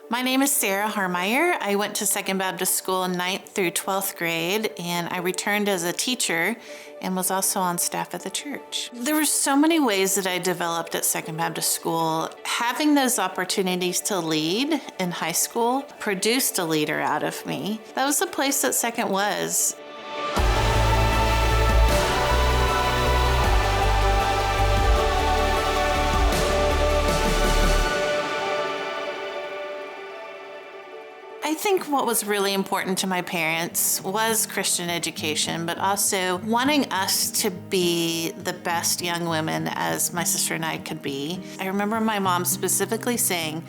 My name is Sarah Harmeyer. I went to Second Baptist School in 9th through 12th grade, and I returned as a teacher and was also on staff at the church. There were so many ways that I developed at Second Baptist School. Having those opportunities to lead in high school produced a leader out of me. That was the place that Second was. I think what was really important to my parents was Christian education, but also wanting us to be the best young women as my sister and I could be. I remember my mom specifically saying,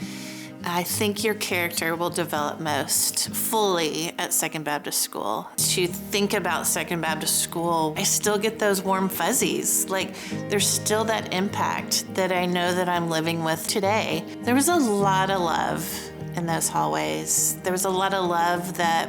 I think your character will develop most fully at Second Baptist School. To think about Second Baptist School, I still get those warm fuzzies. Like, there's still that impact that I know that I'm living with today. There was a lot of love in those hallways. There was a lot of love that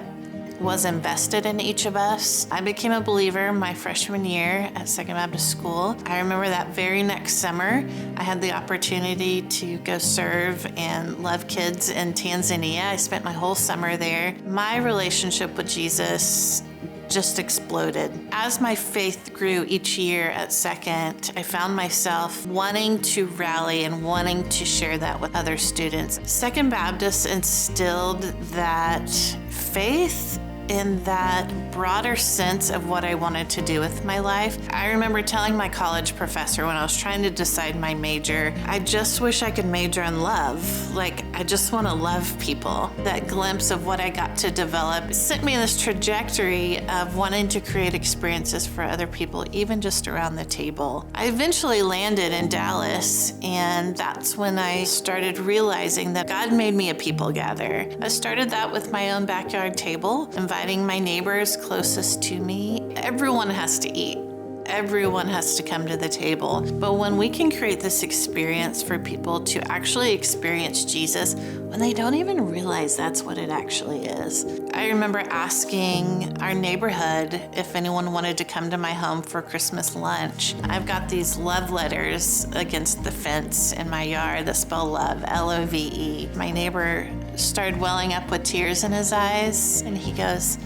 was invested in each of us. I became a believer my freshman year at Second Baptist School. I remember that very next summer, I had the opportunity to go serve and love kids in Tanzania. I spent my whole summer there. My relationship with Jesus just exploded. As my faith grew each year at Second, I found myself wanting to rally and wanting to share that with other students. Second Baptist instilled that faith in that broader sense of what I wanted to do with my life. I remember telling my college professor when I was trying to decide my major, I just wish I could major in love. Like, I just want to love people. That glimpse of what I got to develop sent me in this trajectory of wanting to create experiences for other people, even just around the table. I eventually landed in Dallas, and that's when I started realizing that God made me a people gatherer. I started that with my own backyard table, inviting my neighbors closest to me. Everyone has to eat. Everyone has to come to the table. But when we can create this experience for people to actually experience Jesus when they don't even realize that's what it actually is. I remember asking our neighborhood if anyone wanted to come to my home for Christmas lunch. I've got these love letters against the fence in my yard that spell love, L-O-V-E. My neighbor started welling up with tears in his eyes, and he goes,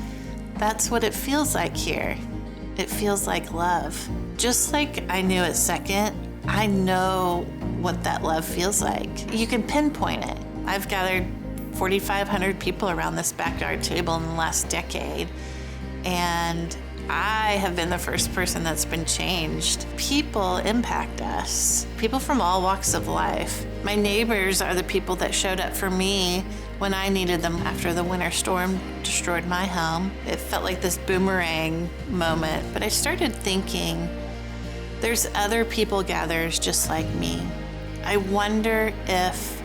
"That's what it feels like here. It feels like love." Just like I knew at Second, I know what that love feels like. You can pinpoint it. I've gathered 4,500 people around this backyard table in the last decade, and I have been the first person that's been changed. People impact us. People from all walks of life. My neighbors are the people that showed up for me when I needed them after the winter storm destroyed my home. It felt like this boomerang moment, but I started thinking, there's other people gatherers just like me. I wonder if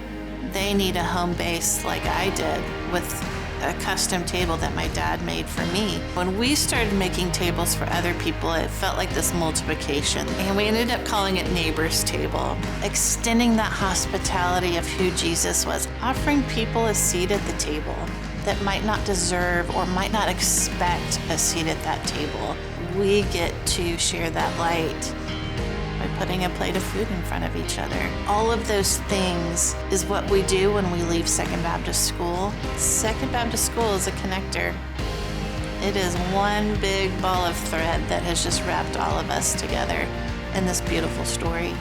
they need a home base like I did with a custom table that my dad made for me. When we started making tables for other people, it felt like this multiplication, and we ended up calling it Neighbor's Table, extending that hospitality of who Jesus was, offering people a seat at the table that might not deserve or might not expect a seat at that table. We get to share that light by putting a plate of food in front of each other. All of those things is what we do when we leave Second Baptist School. Second Baptist School is a connector. It is one big ball of thread that has just wrapped all of us together in this beautiful story.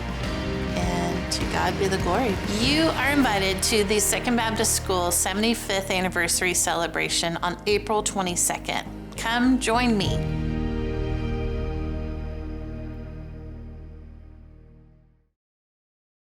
And to God be the glory. You are invited to the Second Baptist School 75th anniversary celebration on April 22nd. Come join me.